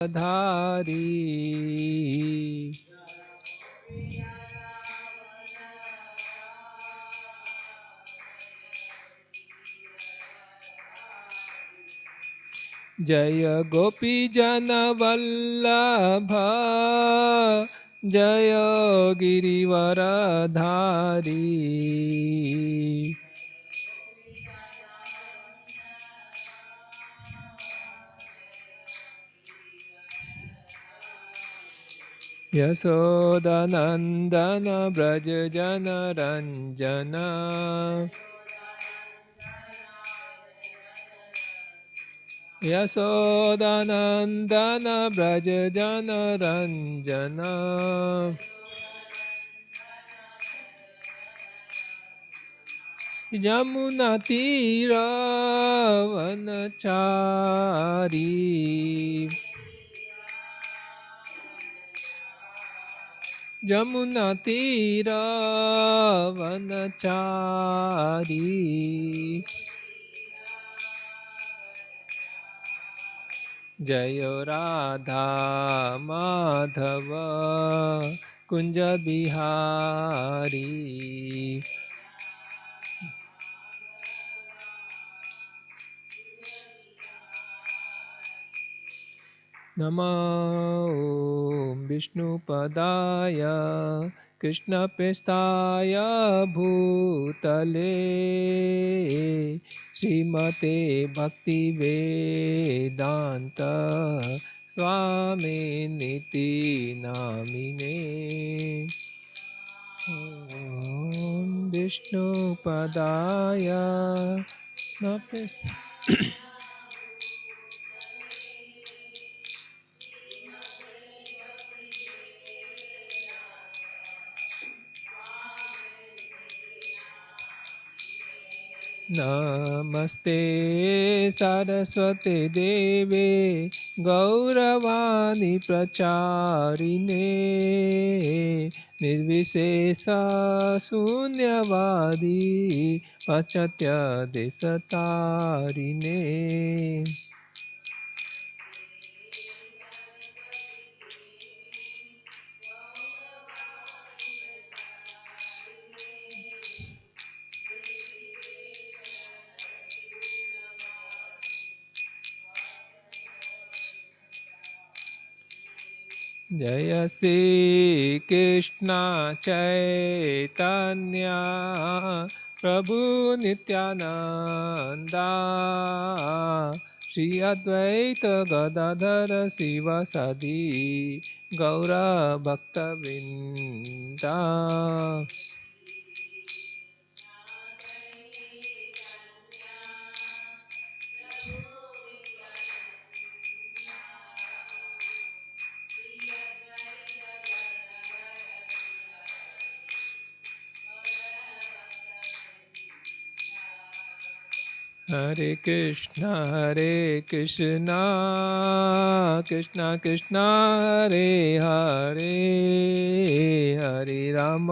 धारी जय गोपी जन वल्लभ जय गिरिवर धारी यशोदनंदन ब्रज जन रंजन यशोदनंदन ब्रज जन रंजन यमुना तीर वनचारी यमुना तीर वनचारी जय राधा माधव कुंज बिहारी नमो विष्णुपदाय कृष्णप्रेष्ठाय भूतले श्रीमते भक्तिवेदांत स्वामिनिति नामिने ॐ विष्णुपदाय नमस्ते सरस्वती देवे गौरवाणी प्रचारिणे निर्विशेष शून्यवादी पाश्चात्य देशतारिणे जय श्री कृष्ण चैतन्य प्रभु नित्यानंदा श्री अद्वैत गदाधर शिवासादि गौर भक्तवृंदा हरे Krishna Krishna Krishna Hare Hare Hare Ram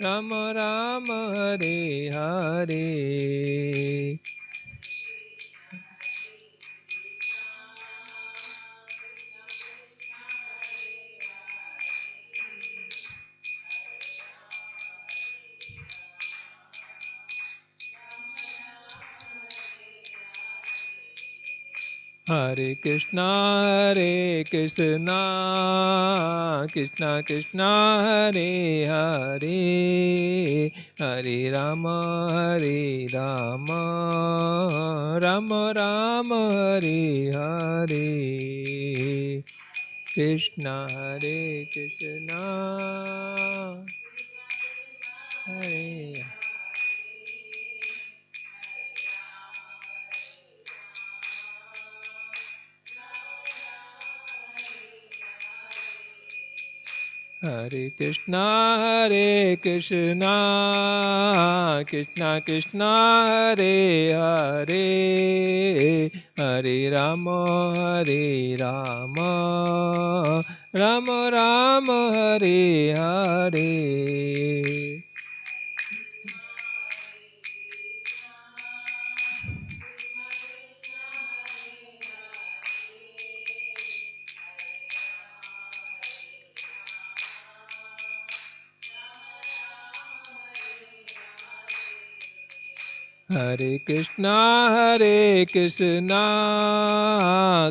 Ram Ram Hare Hare Hare Krishna Krishna Hare Hare Hare Ram Ram Ram Hare Hare Krishna Krishna Hare Hare Krishna Krishna Hare Hare Hare Ram Ram Ram Hare Hare Hare Krishna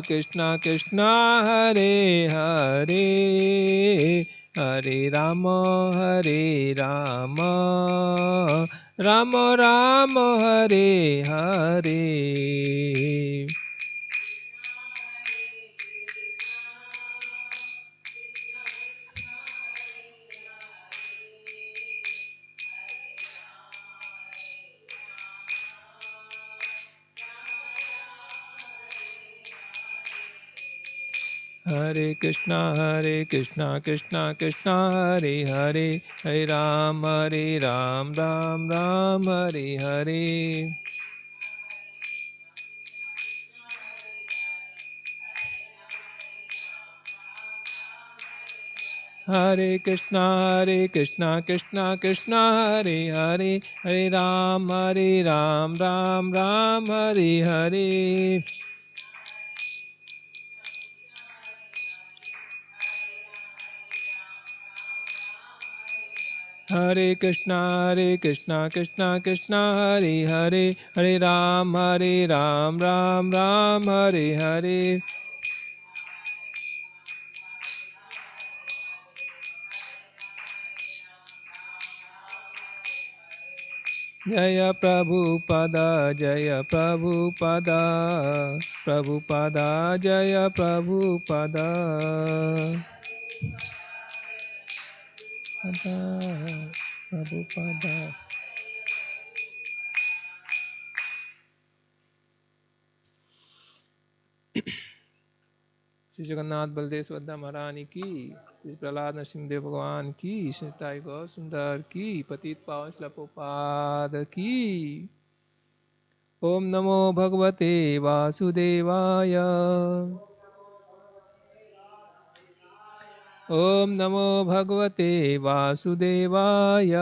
Krishna Krishna Hare Hare, Hare Rama, Rama Rama Hare Hare. Hare Krishna Krishna Krishna Hare Hare, Hare Ram, Ram Ram, Hare Hare. Hare Krishna Krishna Krishna Hare Hare, Hare Ram, Ram Hare Hare. Hare Krishna Krishna Krishna Hare Hare, Hare Ram, Ram Hare Hare. Jaya Prabhupada, Prabhupada, Jaya Prabhupada. Prabhupada. Shri Jagannath Baldev Subhadra महारानी की, श्री प्रहलाद नरसिंहदेव भगवान की, श्री ताई गौर सुंदर की, पतित पावन श्रील प्रभुपाद की। ओम नमो भगवते वासुदेवाय। ओम नमो भगवते वासुदेवाय।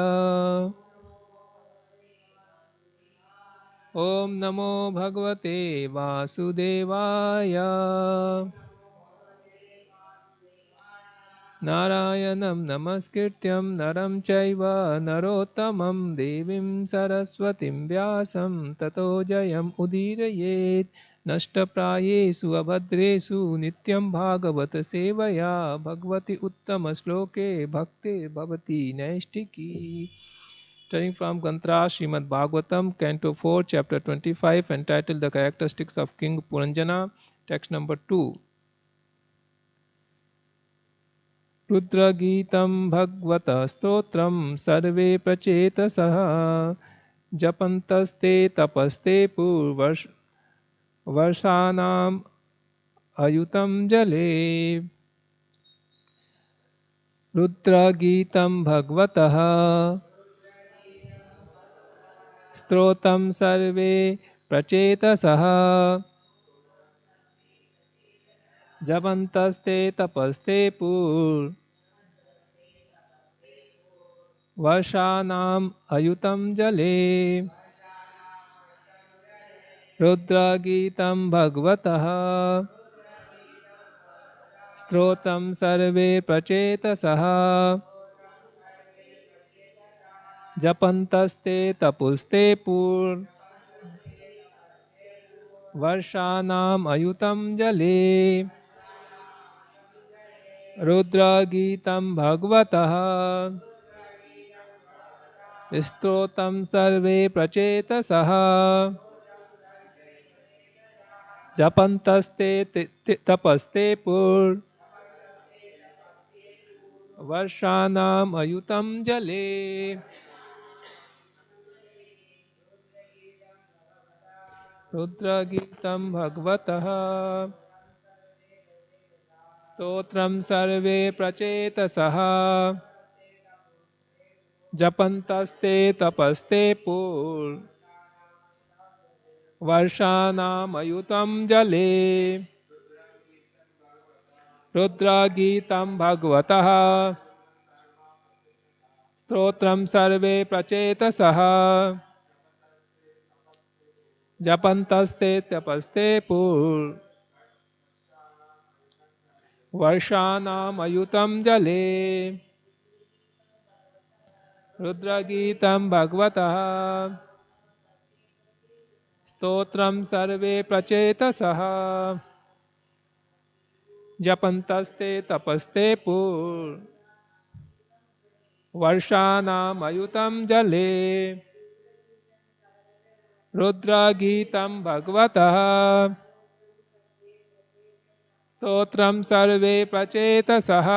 ओम नमो भगवते वासुदेवाय। नारायणं नमस्कृत्यं नरं चैव नरोत्तमं देवीं सरस्वतीं व्यासं ततो जयम् उदीरयेत्। नष्टप्रायेषु अभद्रेषु नित्यं भागवत सेवया भगवति उत्तमश्लोके भक्तिर्भवति नैष्टिकी। Turning from Gantra, Srimad Bhagavatam, Canto 4, Chapter 25, entitled The Characteristics of King Puranjana, text number 2. रुद्रगीतं भगवत स्तोत्रं सर्वे प्रचेतसः जपन्तस्ते तपस्ते पूर्वर्षाणाम् अयुतं जले। रुद्रगीतं भगवतः स्तोत्रं सर्वे प्रचेतसः जपन्तस्ते तपस्ते वर्षाणाम् अयुतं जले। रुद्रगीतं भगवतः स्तोत्रं सर्वे प्रचेतसः जपन्तस्ते तपुस्ते वर्षाणाम् अयुतं जले। रुद्रगीतं भगवतः स्तोत्रं सर्वे प्रचेतसः जपन्तस्ते तपस्ते वर्षाणाम् अयुतं जले। रुद्रगीतं भगवतः स्तोत्रं सर्वे प्रचेतसः जपन्तस्ते तपस्ते वर्षाणाम् अयुतं जले। रुद्रगीतं भगवतः स्तोत्रं सर्वे प्रचेतसः जपन्तस्ते तपस्ते वर्षाणाम् अयुतं जले। रुद्रगीतं भगवतः स्तोत्रम सर्वे प्रचेतसः जपन्तस्ते तपस्ते पुर वर्षाणामयुतं जले रुद्रगीतं भगवतः स्तोत्रम सर्वे प्रचेतसः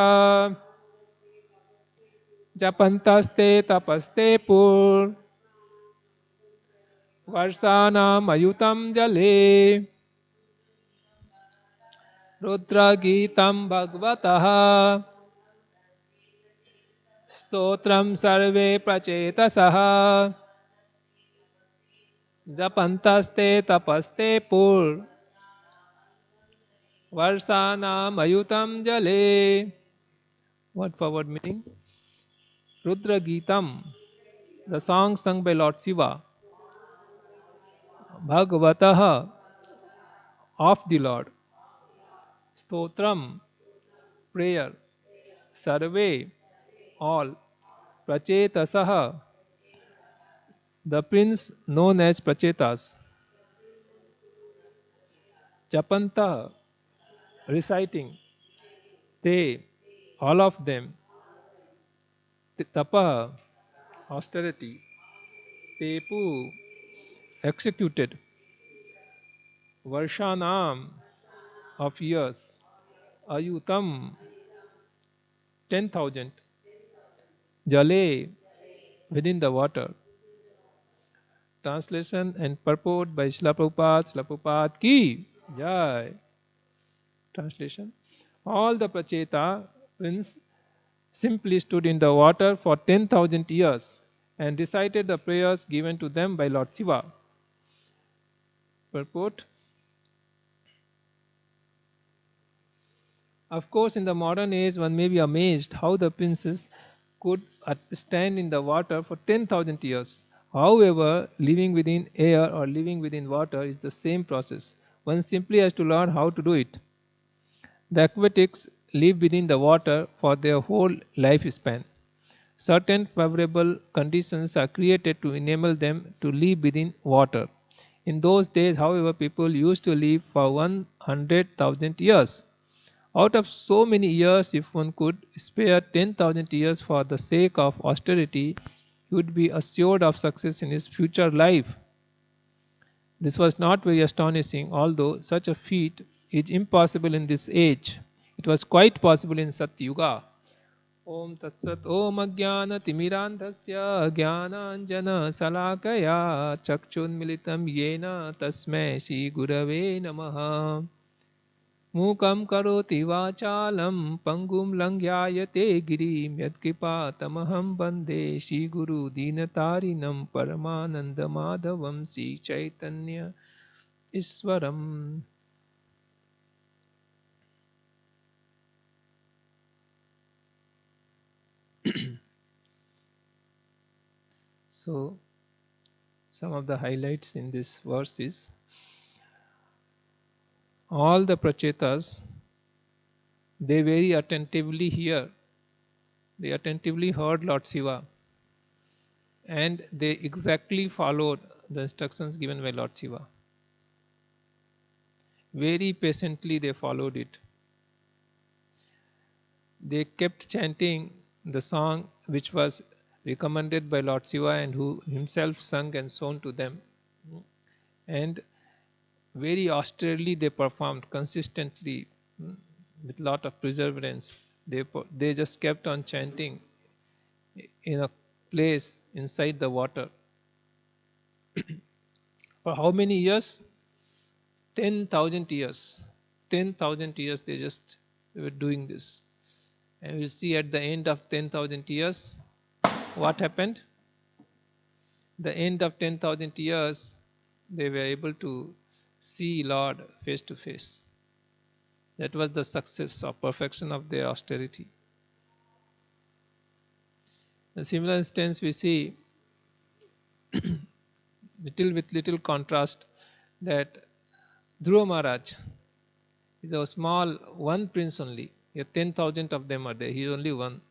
जपन्तस्ते तपस्ते पुर वर्षाणामयुतं जले रुद्रगीतं भगवतः स्तोत्रम सर्वे प्रचेतसः जपन्तस्ते तपस्ते पुर वर्षाणामयुतं जले. What forward meaning? Rudra Gitam, the song sung by Lord Shiva. Bhagavataha, of the Lord. Stotram, prayer. Sarve, all. Prachetasaha, the prince known as Prachetas. Japanta, reciting. Te, all of them. Tapa, austerity. Tepu, executed. Varshanam, of years. Ayutam, 10,000. Jale, within the water. Translation and purport by Srila Prabhupada. Srila Prabhupada ki jai. Translation: all the Pracheta prince simply stood in the water for 10,000 years and recited the prayers given to them by Lord Shiva. Purport: of course, in the modern age, one may be amazed how the princes could stand in the water for 10,000 years. However, living within air or living within water is the same process. One simply has to learn how to do it. The aquatics live within the water for their whole lifespan. Certain favorable conditions are created to enable them to live within water. In those days, however, people used to live for 100,000 years. Out of so many years, if one could spare 10,000 years for the sake of austerity, he would be assured of success in his future life. This was not very astonishing, although such a feat is impossible in this age. It was quite possible in Satyuga. Om Tat Sat Om Ajnana Timirandhasya Jnananjana Salakaya Chakshunmilitam Yena Tasmai Shri Gurave Namaha. Mukam karoti vachalam pangum langyayate girim yadkipa tamaham bande Shri Guru Dinatarinam Paramananda Madhavam Shri Chaitanya Iswaram. So, some of the highlights in this verse is all the Prachetas, they very attentively hear, they attentively heard Lord Shiva, and they exactly followed the instructions given by Lord Shiva. Very patiently they followed it. They kept chanting the song which was recommended by Lord Shiva and who himself sung and shown to them. And very austerely they performed, consistently, with lot of perseverance. They just kept on chanting in a place inside the water. For how many years? 10,000 years. 10,000 years they just were doing this. And we'll see at the end of 10,000 years what happened. The end of 10,000 years they were able to see Lord face to face. That was the success or perfection of their austerity. A similar instance we see little contrast, that Dhruva Maharaj is a small one prince only. Here 10,000 of them are there. He is only one.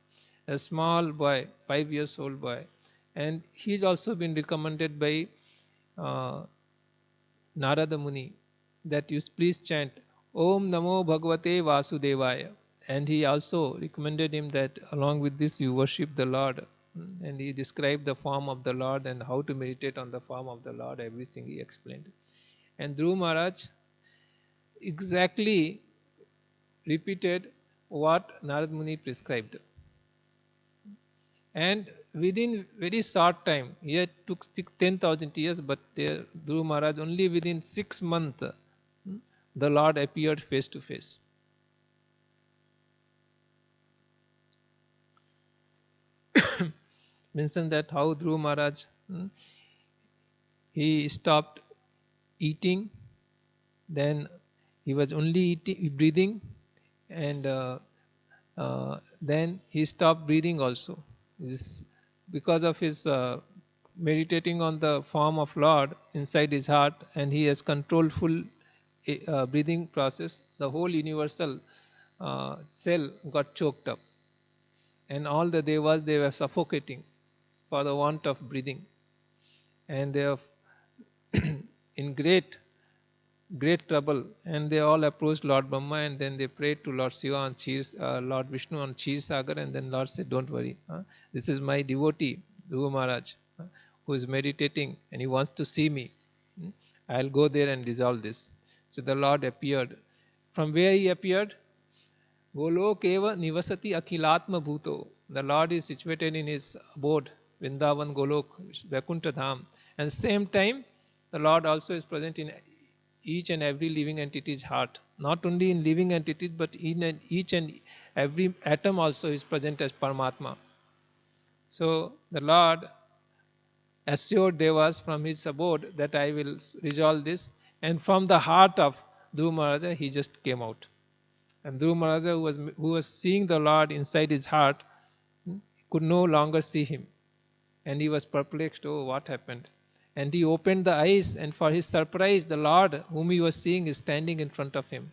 A small boy, 5 years old boy. And he is also been recommended by Narada Muni that you please chant Om Namo Bhagavate Vasudevaya. And he also recommended him that along with this you worship the Lord. And he described the form of the Lord and how to meditate on the form of the Lord, everything he explained. And Dhruva Maharaj exactly repeated what Narad Muni prescribed. And within very short time, it took 10,000 years, but Dhruva Maharaj only within 6 months, the Lord appeared face to face. Mentioned that how Dhruva Maharaj, he stopped eating, then he was only breathing, and then he stopped breathing also. This, because of his meditating on the form of Lord inside his heart, and he has controlled full breathing process, the whole universal cell got choked up, and all the devas, they were suffocating for the want of breathing, and they are in great trouble, and they all approached Lord Brahma, and then they prayed to Lord Shiva on Lord Vishnu on Kshir Sagar, and then Lord said, don't worry, this is my devotee Dhruva Maharaj, who is meditating and he wants to see me. I'll go there and resolve this. So the Lord appeared. From where he appeared? Golok eva nivasati akhilatma bhuto. The Lord is situated in his abode, Vrindavan Golok, Vaikuntha Dham. And same time, the Lord also is present in each and every living entity's heart. Not only in living entities, but in each and every atom also is present as Paramatma. So the Lord assured Devas from his abode that I will resolve this. And from the heart of Dhruva Maharaja, he just came out. And Dhruva Maharaja, who was seeing the Lord inside his heart, could no longer see him. And he was perplexed, oh, what happened? And he opened the eyes, and for his surprise, the Lord whom he was seeing is standing in front of him.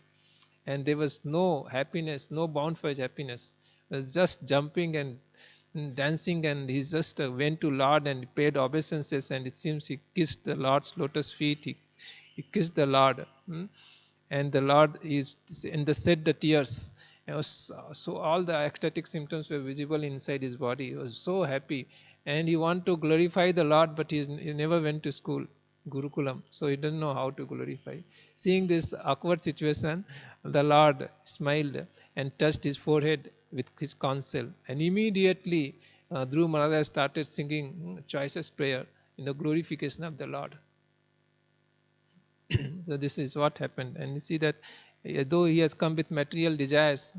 And there was no happiness, no bound for his happiness. He was just jumping and dancing, and he just went to Lord and paid obeisances, and it seems he kissed the Lord's lotus feet. He kissed the Lord. And the Lord is, and they shed the tears. So all the ecstatic symptoms were visible inside his body. He was so happy. And he wanted to glorify the Lord, but he never went to school, Gurukulam, so he didn't know how to glorify. Seeing this awkward situation, the Lord smiled and touched his forehead with his counsel, and immediately Dhruva Maharaj started singing choicest prayer in the glorification of the Lord. So this is what happened, and you see that though he has come with material desires,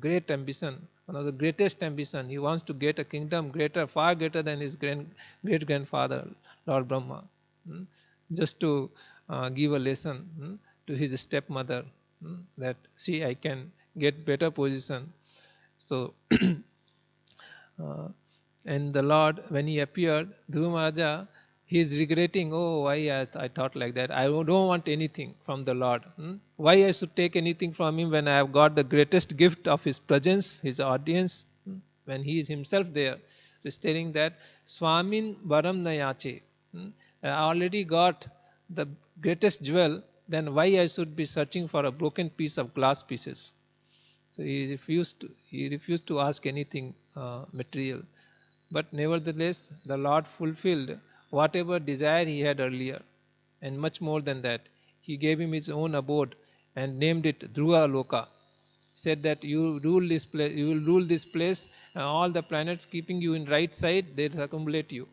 great ambition, one of the greatest ambition, he wants to get a kingdom greater, far greater than his great grandfather Lord Brahma, just to give a lesson to his stepmother, that see, I can get better position. So and the Lord, when he appeared, Dhruva Maharaja, he is regretting, oh, why I thought like that. I don't want anything from the Lord. Why I should take anything from him when I have got the greatest gift of his presence, his audience, when he is himself there. So he's telling that, Swamin Varam Nayache. I already got the greatest jewel, then why I should be searching for a broken piece of glass pieces? So he refused to ask anything material. But nevertheless, the Lord fulfilled whatever desire he had earlier, and much more than that. He gave him his own abode and named it Dhruva Loka. Said that you rule this place, you will rule this place, and all the planets keeping you in right side, they will accumulate you.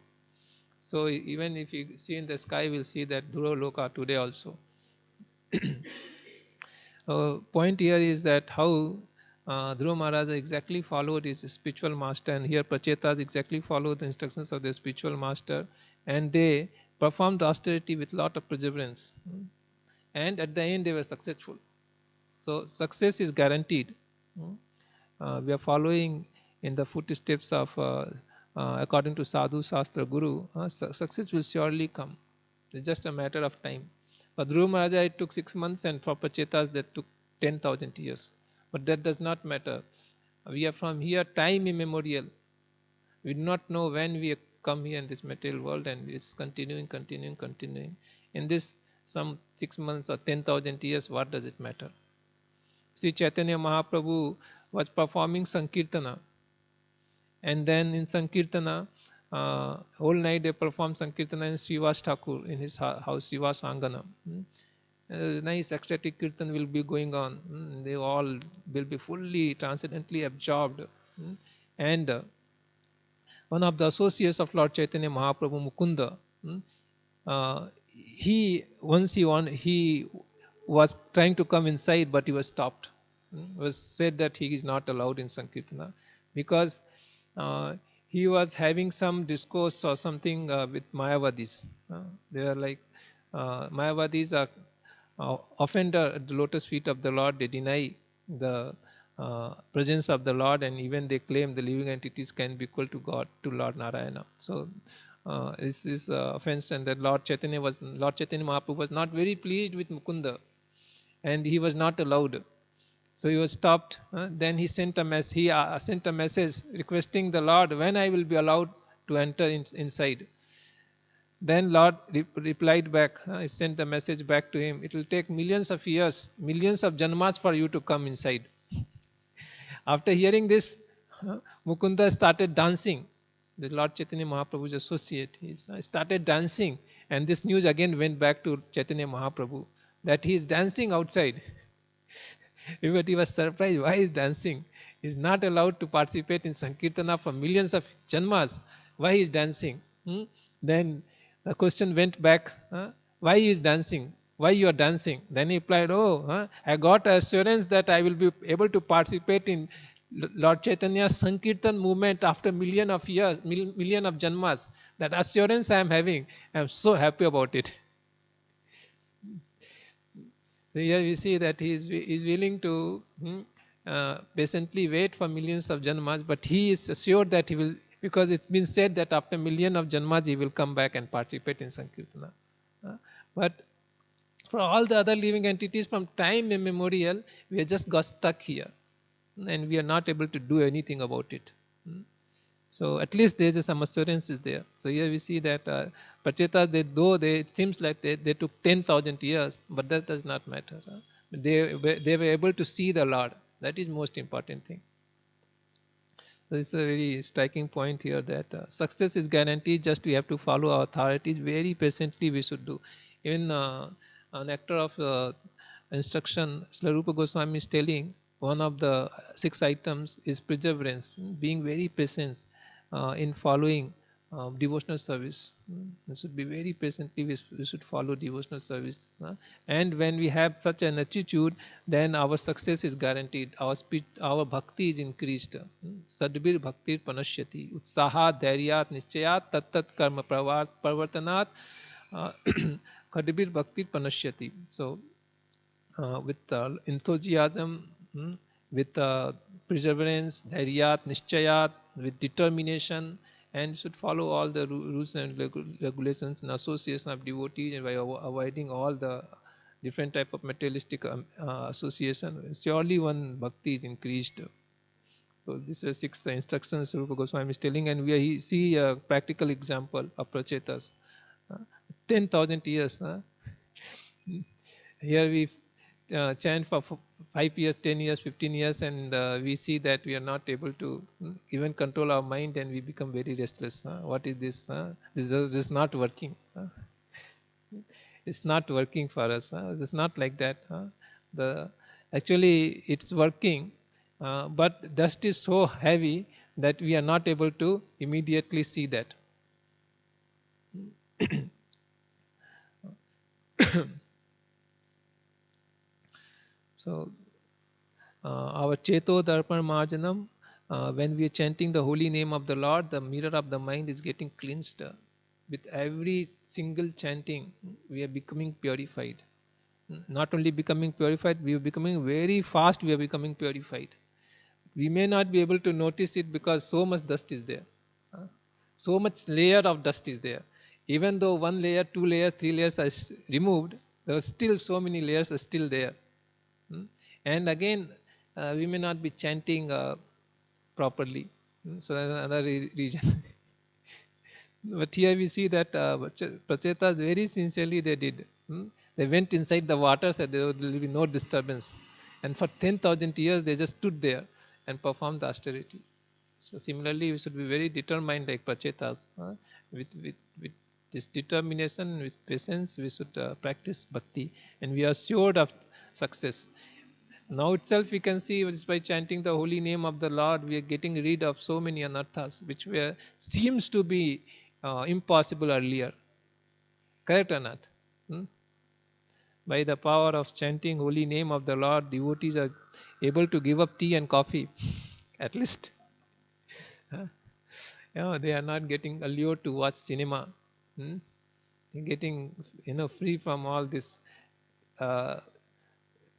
So even if you see in the sky, we'll see that Dhruva Loka today also. Point here is that how Dhruva Maharaj exactly followed his spiritual master, and here Prachetas exactly followed the instructions of their spiritual master, and they performed austerity with lot of perseverance, and at the end they were successful. So success is guaranteed. We are following in the footsteps of according to Sadhu Shastra Guru. Success will surely come. It's just a matter of time. For Dhruva Maharaj it took 6 months, and for Prachetas that took 10,000 years. But that does not matter. We are from here time immemorial. We do not know when we come here in this material world, and it's continuing. In this some 6 months or 10,000 years, what does it matter? Sri Chaitanya Mahaprabhu was performing Sankirtana, and then in Sankirtana, whole night they performed Sankirtana in Srivas Thakur in his house, Srivas Angana. Nice ecstatic kirtan will be going on. They all will be fully transcendently absorbed. And one of the associates of Lord Chaitanya Mahaprabhu, Mukunda, he was trying to come inside, but he was stopped. It was said that he is not allowed in Sankirtana because he was having some discourse or something with Mayavadis. They are like Mayavadis are offender at the lotus feet of the Lord. They deny the presence of the Lord, and even they claim the living entities can be equal to God, to Lord Narayana. So this is offense, and that Lord Chaitanya Mahaprabhu was not very pleased with Mukunda, and he was not allowed. So he was stopped. Then he sent a message requesting the Lord when I will be allowed to enter inside. Then Lord replied back. He sent the message back to him. It will take millions of years, millions of janmas for you to come inside. After hearing this, Mukunda started dancing. The Lord Chaitanya Mahaprabhu's associate, he started dancing, and this news again went back to Chaitanya Mahaprabhu that he is dancing outside. But he was surprised. Why is dancing? He is not allowed to participate in Sankirtana for millions of janmas. Why he is dancing? Then the question went back. Why he is dancing? Why you are dancing? Then he replied, I got assurance that I will be able to participate in Lord Chaitanya's Sankirtan movement after million of years, million of janmas. That assurance I am having. I am so happy about it. So here we see that he is willing to patiently wait for millions of janmas, but he is assured that he will, because it's been said that after million of janmas he will come back and participate in Sankirtana. But for all the other living entities from time immemorial, we have just got stuck here, and we are not able to do anything about it. So at least there is some assurance is there. So here we see that Prachetas, it seems like they took 10,000 years, but that does not matter. They were able to see the Lord. That is most important thing. So this is a very striking point here that success is guaranteed, just we have to follow our authorities very patiently. We should do. Even nectar of instruction, Srila Rupa Goswami is telling one of the 6 items is perseverance, being very patient in following devotional service. We should be very patiently, we should follow devotional service. And when we have such an attitude, then our success is guaranteed. Our bhakti is increased. Sadbir bhakti panashyati. Utsahat, dharyat, nischayat, tat karma pravartanat. Kadbir bhakti panashyati. So with enthusiasm, with perseverance, dharyat, nischayat, with determination, and should follow all the rules and regulations and association of devotees, and by avoiding all the different type of materialistic association, surely one bhakti is increased. So these are 6 instructions Rupa Goswami is telling, and we see a practical example of Prachetas. 10,000 years. Here we chant for 5 years, 10 years, 15 years, and we see that we are not able to even control our mind, and we become very restless. What is this? This is just not working. It's not working for us. It's not like that. Actually, it's working, but dust is so heavy that we are not able to immediately see that. So our Cheto Darpan Marjanam, when we are chanting the holy name of the Lord, the mirror of the mind is getting cleansed. With every single chanting, we are becoming purified. Not only becoming purified, we are becoming very fast, we are becoming purified. We may not be able to notice it because so much dust is there. So much layer of dust is there. Even though 1 layer, 2 layers, 3 layers are removed, there are still so many layers are still there. And again, we may not be chanting properly. So that's another reason. But here we see that Prachetas very sincerely they did. They went inside the water, said there will be no disturbance. And for 10,000 years they just stood there and performed the austerity. So similarly, we should be very determined like Prachetas. With this determination, with patience, we should practice bhakti. And we are sure of success. Now itself we can see just by chanting the holy name of the Lord, we are getting rid of so many anarthas which were seems to be impossible earlier. Correct or not? By the power of chanting holy name of the Lord, devotees are able to give up tea and coffee, at least. They are not getting allured to watch cinema. They're getting free from all this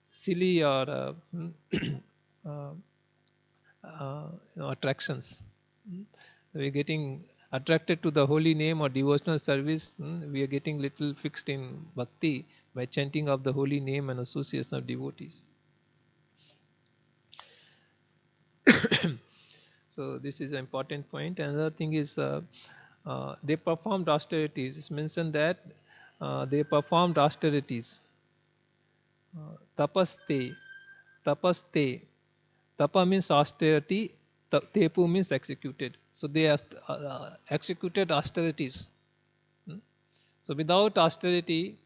silly or attractions. We're getting attracted to the holy name or devotional service. We are getting little fixed in bhakti by chanting of the holy name and association of devotees. So this is an important point. Another thing is they performed austerities. It's mentioned that they performed austerities. Tapaste. Tapa means austerity. Tepu means executed. So they executed austerities. So without austerity,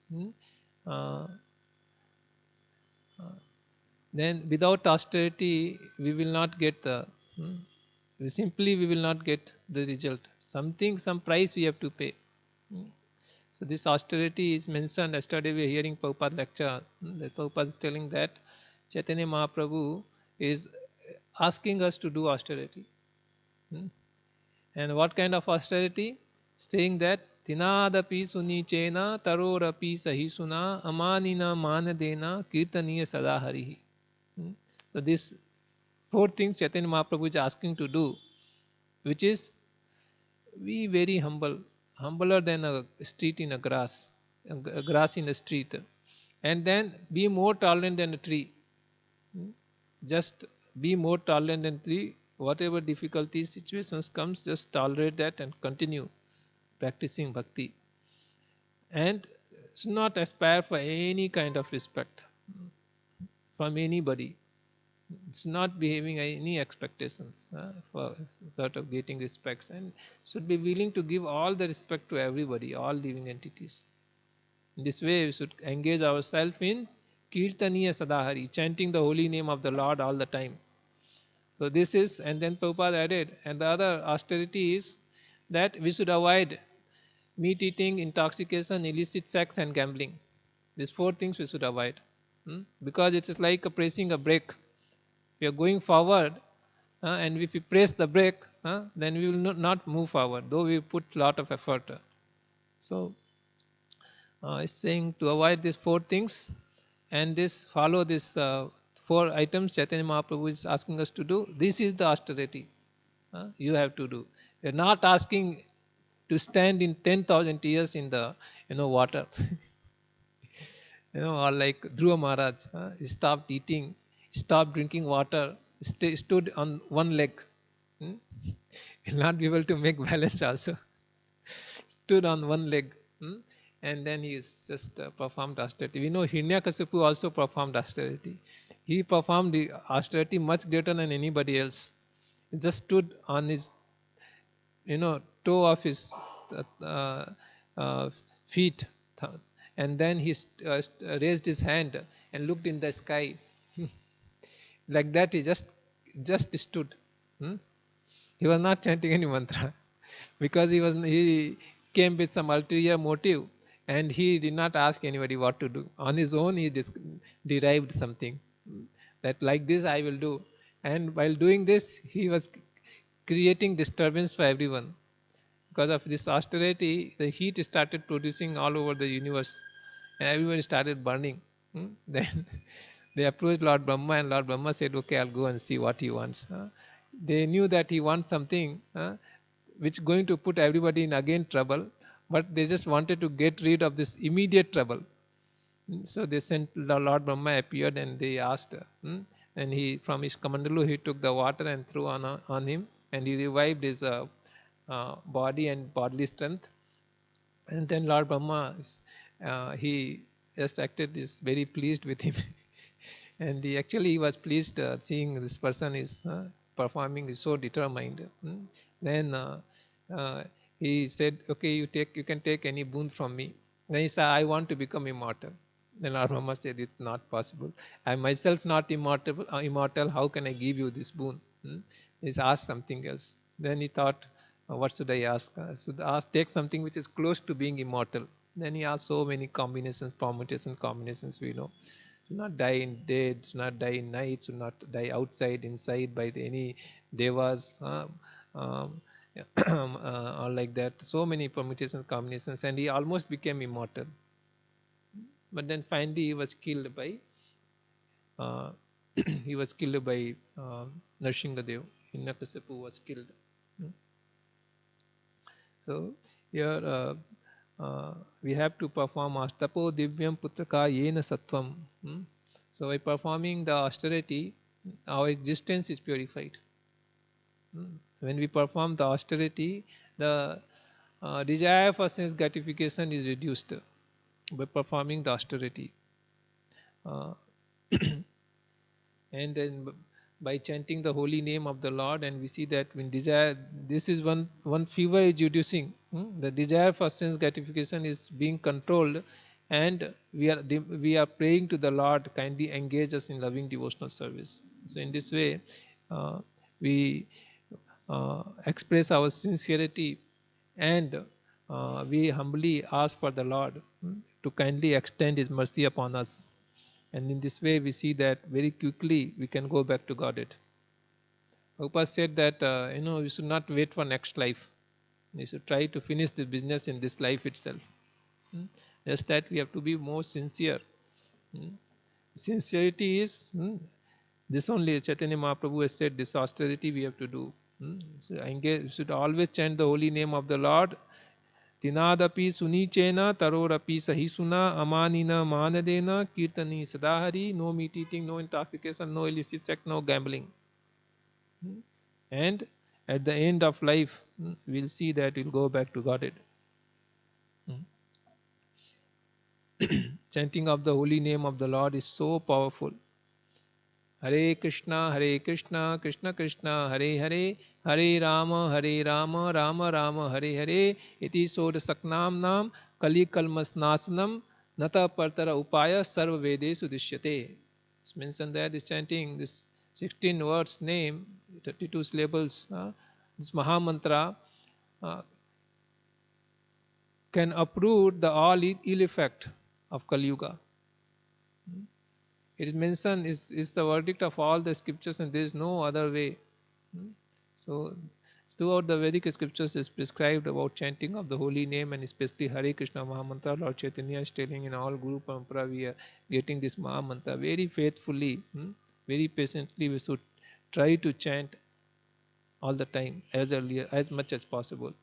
then without austerity we will not get the we will not get the result. Some price we have to pay. So this austerity is mentioned. Yesterday we are hearing Prabhupada lecture. That Prabhupada is telling that Chaitanya Mahaprabhu is asking us to do austerity. And what kind of austerity? Saying that Tinadapi sunichena tarorapi sahisuna amanina manadena kirtaniya sadaharihi. So these 4 things Chaitanya Mahaprabhu is asking to do, which is be very humble, humbler than a street in a grass in a street, and then be more tolerant than a tree. Just be more tolerant than a tree. Whatever difficulties, situations comes, just tolerate that and continue practicing bhakti. And should not aspire for any kind of respect from anybody. It's not behaving any expectations for sort of getting respect, and should be willing to give all the respect to everybody, all living entities. In this way, we should engage ourselves in Kirtaniya Sadahari, chanting the holy name of the Lord all the time. So this is, and then Prabhupada added, and the other austerity is that we should avoid meat eating, intoxication, illicit sex and gambling. These 4 things we should avoid. Because it is like pressing a brake. We are going forward and if we press the brake, then we will not move forward, though we put lot of effort. So it's saying to avoid these 4 things and follow this 4 items Chaitanya Mahaprabhu is asking us to do. This is the austerity you have to do. We are not asking to stand in 10,000 years in the water. Or like Dhruva Maharaj, he stopped eating, stopped drinking water, stood on one leg. Will not be able to make balance also. Stood on one leg. And then he is just performed austerity. We know Hiranyakasipu also performed austerity. He performed the austerity much greater than anybody else. He just stood on his toe of his feet, and then he raised his hand and looked in the sky. Like that he just stood. He was not chanting any mantra because he came with some ulterior motive, and he did not ask anybody what to do. On his own he derived something that like this I will do, and while doing this he was creating disturbance for everyone. Because of this austerity, the heat started producing all over the universe and everyone started burning. Then they approached Lord Brahma, and Lord Brahma said, okay, I'll go and see what he wants. They knew that he wants something which is going to put everybody in again trouble, but they just wanted to get rid of this immediate trouble. So they sent Lord Brahma appeared, and they asked, and he from his kamandalu he took the water and threw on him, and he revived his body and bodily strength. And then Lord Brahma, he just acted is very pleased with him. And he was pleased seeing this person is performing is so determined. Then uh, he said, okay, you can take any boon from me. Then he said, I want to become immortal. Then Lord Brahma said, it's not possible. I myself not immortal. How can I give you this boon? He's asked something else. Then he thought, what should I ask? I should ask, take something which is close to being immortal. Then he asked so many combinations, permutation combinations we know. Should not die in day, should not die in night, should not die outside, inside by any devas, or like that. So many permutations, combinations, and he almost became immortal. But then finally he was killed by uh, he was killed by Narsinghadev. Hiranyakasipu was killed. So here we have to perform Ashtapo Divyam Putraka Yena Sattvam. So by performing the austerity, our existence is purified. When we perform the austerity, the desire for sense gratification is reduced by performing the austerity. And then by chanting the holy name of the Lord, and we see that when desire, this is one fever is reducing. The desire for sense gratification is being controlled, and we are praying to the Lord, kindly engage us in loving devotional service. So in this way, we express our sincerity, and we humbly ask for the Lord to kindly extend His mercy upon us. And in this way, we see that very quickly we can go back to Godhead. Prabhupada said that we should not wait for next life. We should try to finish the business in this life itself. Just that we have to be more sincere. Sincerity is this only. Chaitanya Mahaprabhu has said this austerity we have to do. So we should always chant the holy name of the Lord. Tinadapi sunichena tarorapi sahisuna amanina manadena kirtani sadahari. No meat eating, no intoxication, no illicit sex, no gambling. And at the end of life, we'll see that we'll go back to Godhead. Chanting of the holy name of the Lord is so powerful. Hare Krishna, Krishna Krishna, Hare Hare, Hare Rama, Rama Rama, Hare Hare, iti soda saknam nam, kali kalmas nasanam, nata partara upaya sarva vedesu dishyate. It's mentioned that this chanting, this 16 words name, 32 syllables, this Mahamantra can uproot the all ill effect of Kali Yuga. It is mentioned, is the verdict of all the scriptures, and there is no other way. So throughout the Vedic scriptures is prescribed about chanting of the holy name, and especially Hare Krishna Mahamantra. Lord Chaitanya is telling in all Guru Parampara we are getting this Mahamantra very faithfully, very patiently. We should try to chant all the time, as earlier, as much as possible.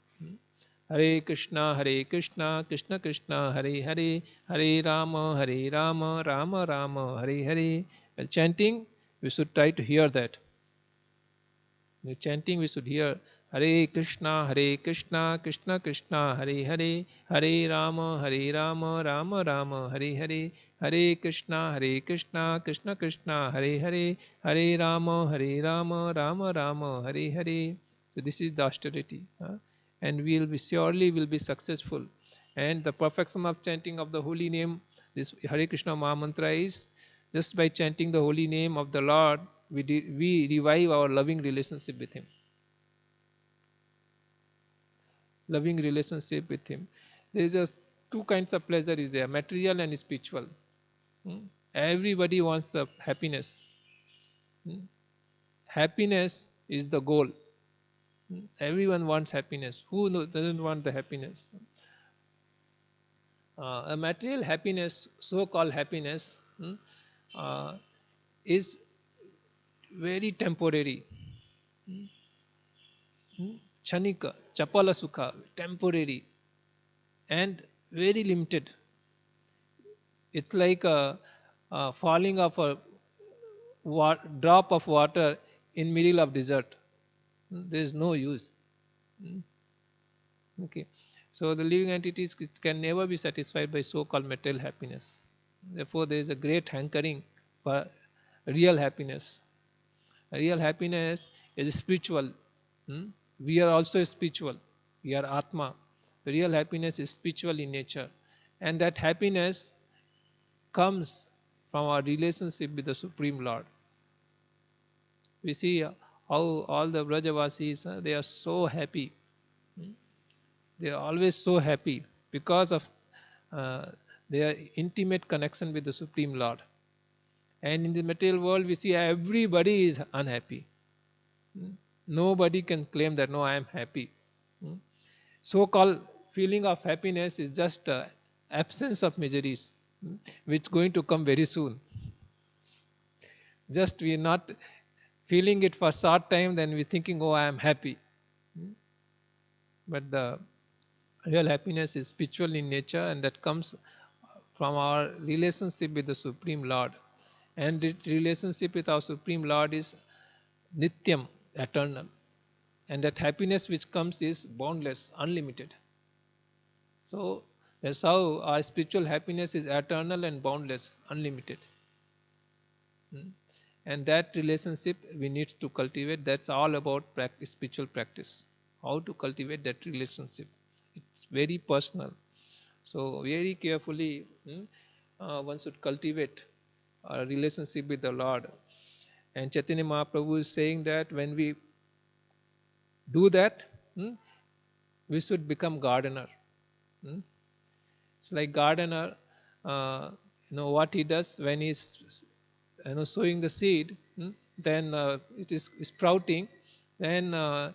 Hare Krishna, Krishna Krishna, Hare Hare, Hare Rama, Rama Rama, Hare Hare. While chanting, we should try to hear that. While chanting, we should hear Hare Krishna, Krishna Krishna, Hare Hare, Hare Rama, Rama Rama, Hare Hare, Hare Krishna, Krishna Krishna, Hare Hare, Hare Rama, Rama Rama, Hare Hare. So this is the austerity. And we will be surely will be successful. And the perfection of chanting of the holy name, this Hare Krishna Mahamantra, is just by chanting the holy name of the Lord, we revive our loving relationship with Him. Loving relationship with Him. There is just two kinds of pleasure is there, material and spiritual. Everybody wants the happiness. Happiness is the goal. Everyone wants happiness. Who doesn't want the happiness? A material happiness, so-called happiness, is very temporary. Chanika, chapala sukha, temporary and very limited. It's like falling of a drop of water in middle of desert. There is no use. Okay, so the living entities can never be satisfied by so-called material happiness. Therefore, there is a great hankering for real happiness. Real happiness is spiritual. Hmm? We are also spiritual. We are Atma. Real happiness is spiritual in nature, and that happiness comes from our relationship with the Supreme Lord. We see how all the Brajavasis, they are so happy. Hmm? They are always so happy because of uh, their intimate connection with the Supreme Lord. And in the material world, we see everybody is unhappy. Hmm? Nobody can claim that, no, I am happy. Hmm? So-called feeling of happiness is just absence of miseries, which is going to come very soon. Just we are not feeling it for short time, then we're thinking, oh, I am happy. But the real happiness is spiritual in nature, and that comes from our relationship with the Supreme Lord. And the relationship with our Supreme Lord is nityam, eternal. And that happiness which comes is boundless, unlimited. So that's how our spiritual happiness is eternal and boundless, unlimited. And that relationship we need to cultivate. That's all about practice, spiritual practice. How to cultivate that relationship. It's very personal. So very carefully one should cultivate a relationship with the Lord. And Chaitanya Mahaprabhu is saying that when we do that, we should become gardener. It's like gardener, what he does when he's sowing the seed, then it is sprouting, then uh,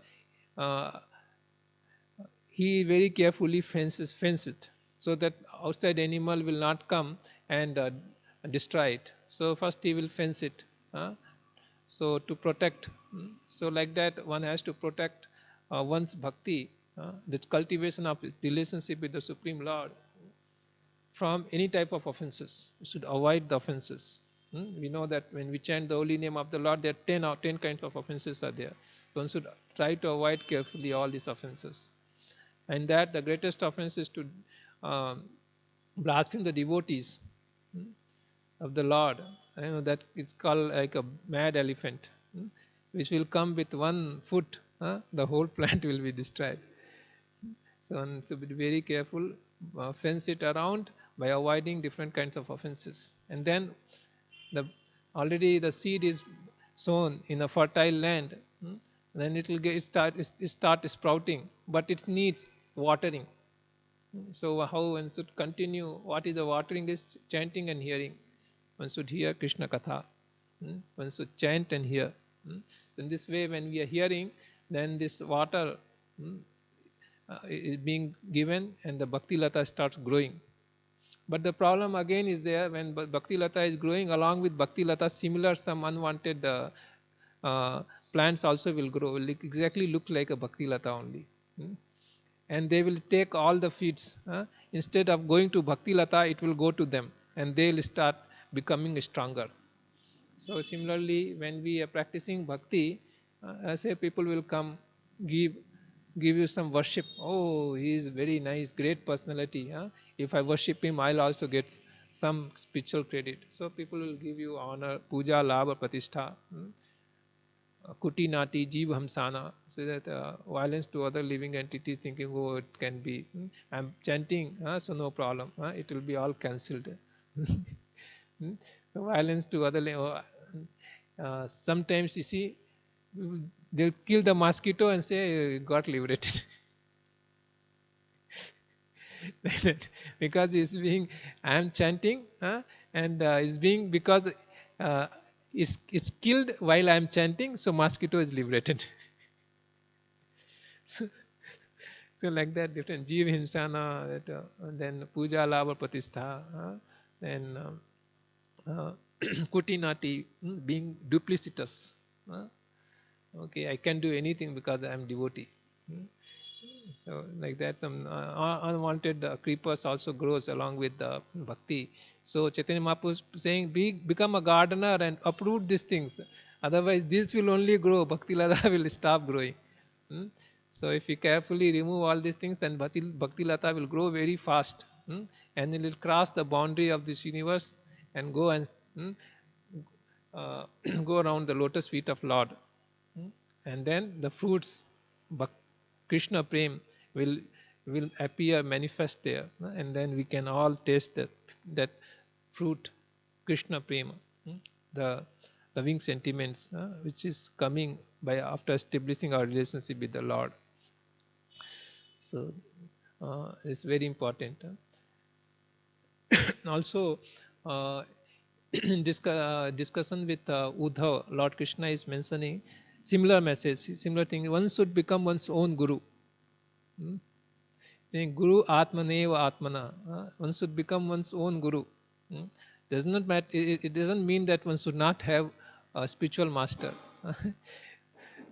he very carefully fence it so that outside animal will not come and destroy it. So first he will fence it, so to protect. So like that one has to protect one's bhakti, the cultivation of relationship with the Supreme Lord, from any type of offenses. We should avoid the offenses. We know that when we chant the holy name of the Lord, there are 10 kinds of offenses are there. One should try to avoid carefully all these offenses. And that the greatest offense is to blaspheme the devotees of the Lord. That it's called like a mad elephant, which will come with one foot, the whole plant will be destroyed. So one should be very careful, fence it around by avoiding different kinds of offenses. And then already the seed is sown in a fertile land, then it will start sprouting, but it needs watering. So how one should continue? What is the watering? Is chanting and hearing. One should hear Krishna Katha. One should chant and hear. In this way, when we are hearing, then this water is being given, and the Bhakti Lata starts growing. But the problem again is there, when Bhakti Lata is growing, along with Bhakti Lata, similar some unwanted plants also will grow, will exactly look like a Bhakti Lata only. And they will take all the feeds. Instead of going to Bhakti Lata, it will go to them, and they will start becoming stronger. So similarly, when we are practicing bhakti, say people will come, give you some worship. Oh, he is very nice, great personality. If I worship him, I'll also get some spiritual credit. So people will give you honor, puja, labha, pratishtha. Kuti nati, jeev hamsana. So that violence to other living entities, thinking, oh, it can be. I'm chanting, so no problem. It will be all cancelled. Violence to other. Sometimes you see, they'll kill the mosquito and say got liberated. Because it's being, I am chanting, and it's being, because it's killed while I am chanting, so mosquito is liberated. So like that, different jeev himsana, then puja labha pratishtha, then kutinati, being duplicitous. Okay, I can do anything because I am devotee. So like that, some unwanted creepers also grows along with the bhakti. So Chaitanya Mahaprabhu is saying, become a gardener and uproot these things. Otherwise, this will only grow. Bhakti Lada will stop growing. So if we carefully remove all these things, then Bhakti Lata will grow very fast, and it will cross the boundary of this universe and go and go around the lotus feet of Lord. And then the fruits, Krishna Prem, will appear, manifest there, and then we can all taste that fruit, Krishna Prema, the loving sentiments, which is coming by after establishing our relationship with the Lord. So it's very important. Also, in discussion with Uddhav, Lord Krishna is mentioning similar message, similar thing. One should become one's own guru. Guru Atmaneva Atmana. One should become one's own guru. Does not matter. It doesn't mean that one should not have a spiritual master.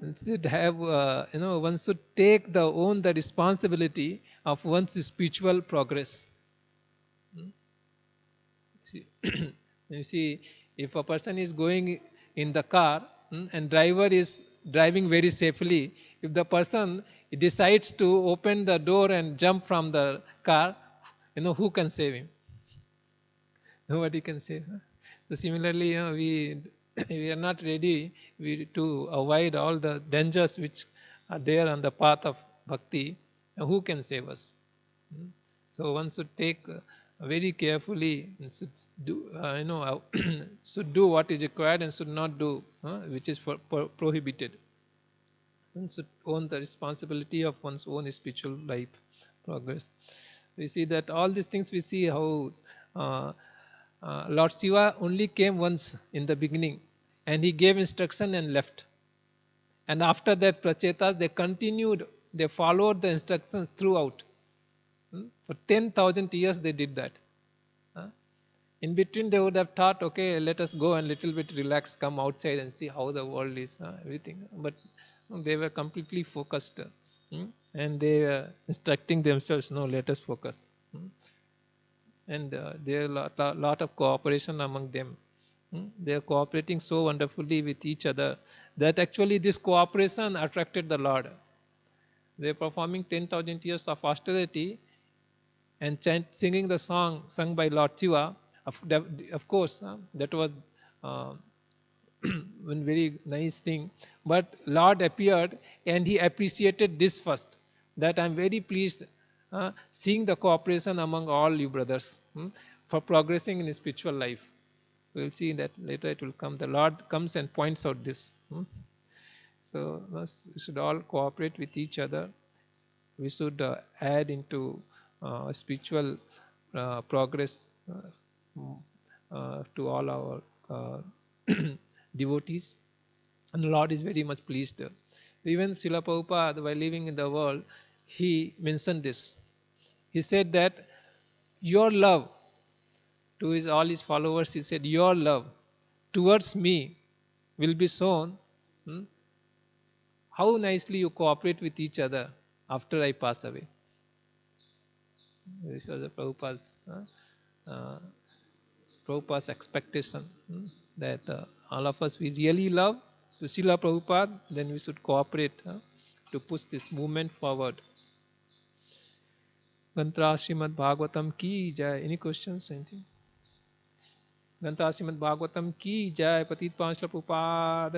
One should have, one should take the responsibility of one's spiritual progress. You see, if a person is going in the car and driver is driving very safely, if the person decides to open the door and jump from the car, who can save him? Nobody can save. So similarly, we are not ready to avoid all the dangers which are there on the path of bhakti. Who can save us? So one should take very carefully, and should do should do what is required and should not do which is prohibited. One should own the responsibility of one's own spiritual life progress. We see that all these things, we see how Lord Shiva only came once in the beginning, and he gave instruction and left. And after that, Prachetas, they continued, they followed the instructions throughout. For 10,000 years they did that. In between they would have thought, okay, let us go and little bit relax, come outside and see how the world is, everything. But they were completely focused, and they were instructing themselves, no, let us focus. And there are a lot of cooperation among them. They are cooperating so wonderfully with each other that actually this cooperation attracted the Lord. They are performing 10,000 years of austerity and singing the song sung by Lord Shiva. Of course, that was one very nice thing. But Lord appeared and he appreciated this first, that I am very pleased seeing the cooperation among all you brothers for progressing in spiritual life. We will see that later it will come. The Lord comes and points out this. So we should all cooperate with each other. We should add into spiritual progress to all our devotees. And the Lord is very much pleased. Even Srila Prabhupada, while living in the world, he mentioned this. He said that your love to all his followers, he said, your love towards me will be shown how nicely you cooperate with each other after I pass away. This was Prabhupada's expectation, that all of us, we really love to Srila Prabhupada, then we should cooperate to push this movement forward. Gantra Srimad Bhagavatam ki jai. Any questions? Anything? Gantra Srimad Bhagavatam ki jai. Patit Pansla Prabhupada